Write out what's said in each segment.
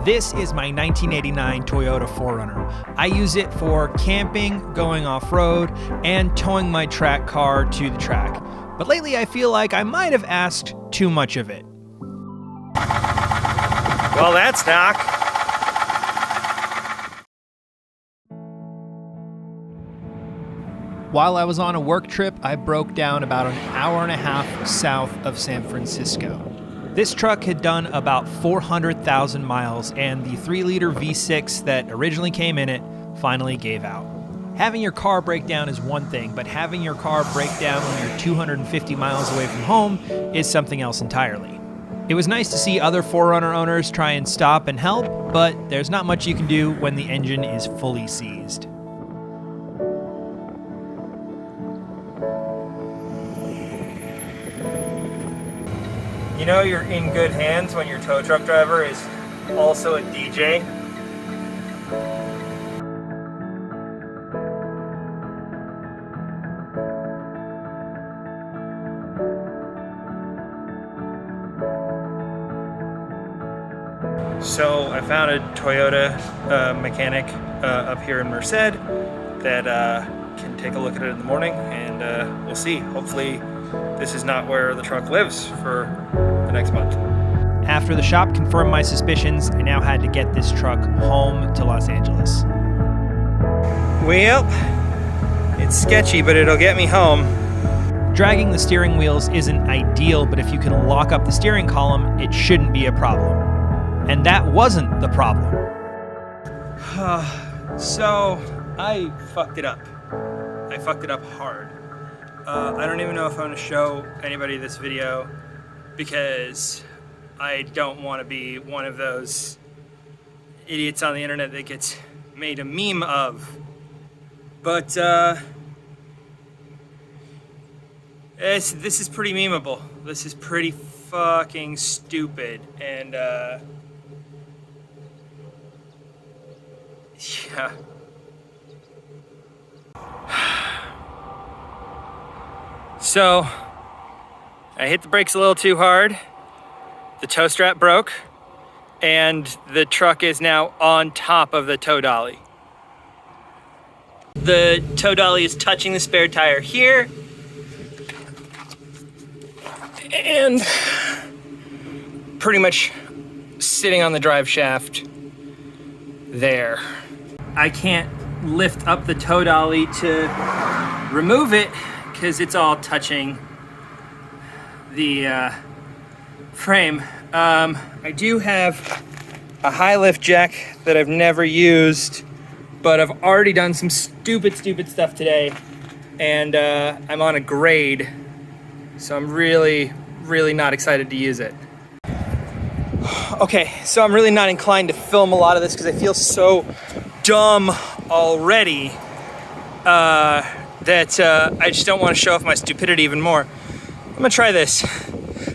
This is my 1989 Toyota 4Runner. I use it for camping, going off-road, and towing my track car to the track. But lately I feel like I might have asked too much of it. Well, that's knock. While I was on a work trip, I broke down about an hour and a half south of San Francisco. This truck had done about 400,000 miles, and the 3-liter V6 that originally came in it finally gave out. Having your car break down is one thing, but having your car break down when you're 250 miles away from home is something else entirely. It was nice to see other 4Runner owners try and stop and help, but there's not much you can do when the engine is fully seized. You know you're in good hands when your tow truck driver is also a DJ. So I found a Toyota mechanic up here in Merced that can take a look at it in the morning, and we'll see. Hopefully this is not where the truck lives for the next month. After the shop confirmed my suspicions, I now had to get this truck home to Los Angeles. Well, it's sketchy, but it'll get me home. Dragging the steering wheels isn't ideal, but if you can lock up the steering column, it shouldn't be a problem. And that wasn't the problem. So, I fucked it up. I fucked it up hard. I don't even know if I'm going to show anybody this video because I don't want to be one of those idiots on the internet that gets made a meme of. But this is pretty memeable. This is pretty fucking stupid, and yeah. So, I hit the brakes a little too hard, the tow strap broke, and the truck is now on top of the tow dolly. The tow dolly is touching the spare tire here, and pretty much sitting on the drive shaft there. I can't lift up the tow dolly to remove it because it's all touching the frame. I do have a high lift jack that I've never used, but I've already done some stupid stuff today, and I'm on a grade, so I'm really not excited to use it. Okay, so I'm really not inclined to film a lot of this because I feel so dumb already that I just don't want to show off my stupidity even more. I'm gonna try this.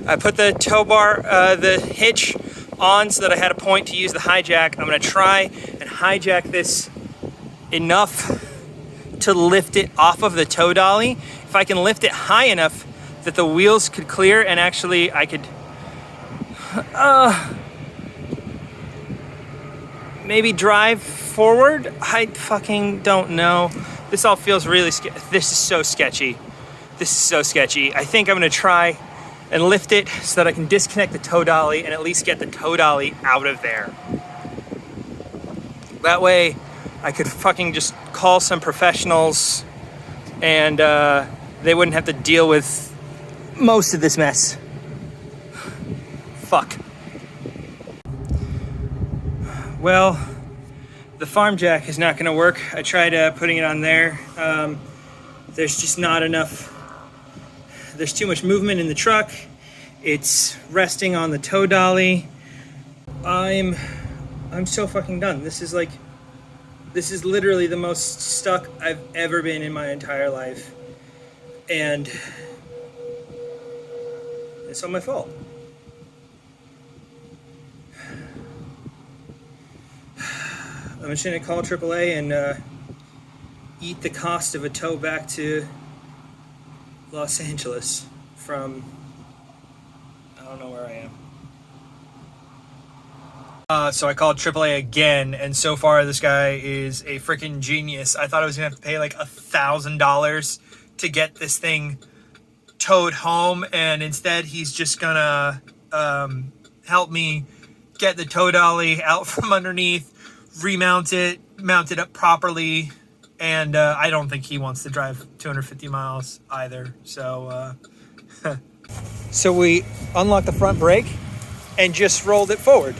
I put the tow bar, the hitch on so that I had a point to use the hijack. I'm gonna try and hijack this enough to lift it off of the tow dolly. If I can lift it high enough that the wheels could clear and actually I could maybe drive forward? I fucking don't know. This all feels really this is so sketchy. This is so sketchy. I think I'm gonna try and lift it so that I can disconnect the tow dolly and at least get the tow dolly out of there. That way I could fucking just call some professionals and they wouldn't have to deal with most of this mess. Fuck. Well, the farm jack is not gonna work. I tried putting it on there. There's just not enough. There's too much movement in the truck. It's resting on the tow dolly. I'm so fucking done. This is literally the most stuck I've ever been in my entire life. And it's all my fault. I'm just gonna call AAA and eat the cost of a tow back to Los Angeles from, I don't know where I am. So I called AAA again, and so far this guy is a freaking genius. I thought I was gonna have to pay like $1,000 to get this thing towed home, and instead he's just gonna help me get the tow dolly out from underneath, remount it, mount it up properly, and I don't think he wants to drive 250 miles either. So, so we unlocked the front brake and just rolled it forward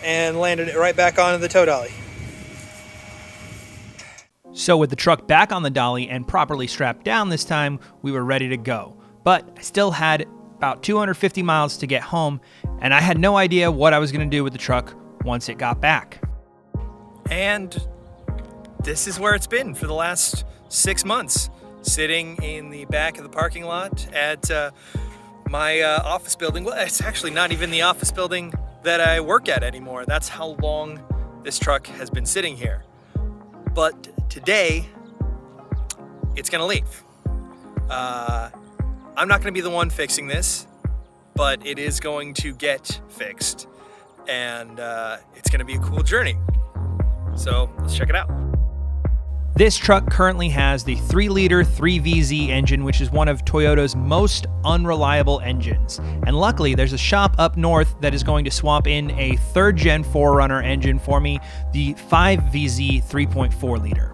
and landed it right back onto the tow dolly. So with the truck back on the dolly and properly strapped down this time, we were ready to go. But I still had about 250 miles to get home, and I had no idea what I was going to do with the truck once it got back. And this is where it's been for the last 6 months, sitting in the back of the parking lot at my office building. Well, it's actually not even the office building that I work at anymore. That's how long this truck has been sitting here. But today, it's gonna leave. I'm not gonna be the one fixing this, but it is going to get fixed, and it's gonna be a cool journey. So let's check it out. This truck currently has the 3-liter 3VZ engine, which is one of Toyota's most unreliable engines. And luckily, there's a shop up north that is going to swap in a 3rd-gen 4Runner engine for me, the 5VZ 3.4-liter.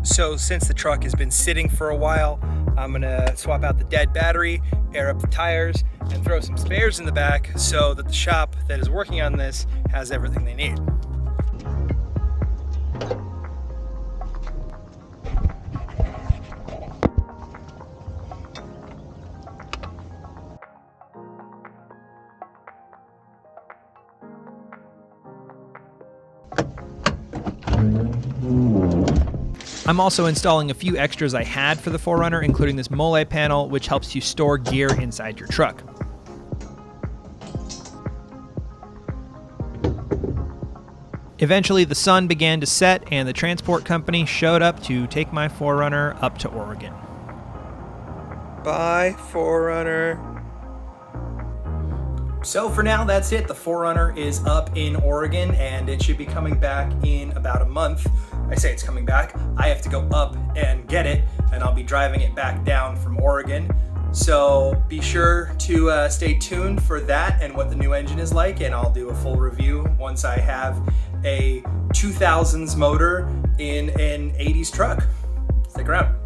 So since the truck has been sitting for a while, I'm gonna swap out the dead battery, air up the tires, and throw some spares in the back so that the shop that is working on this has everything they need. I'm also installing a few extras I had for the 4Runner, including this mole panel, which helps you store gear inside your truck. Eventually, the sun began to set, and the transport company showed up to take my 4Runner up to Oregon. Bye, 4Runner. So for now, that's it. The 4Runner is up in Oregon, and it should be coming back in about a month. I say it's coming back. I have to go up and get it, and I'll be driving it back down from Oregon. So be sure to stay tuned for that and what the new engine is like, and I'll do a full review once I have a 2000s motor in an 80s truck. Stick around.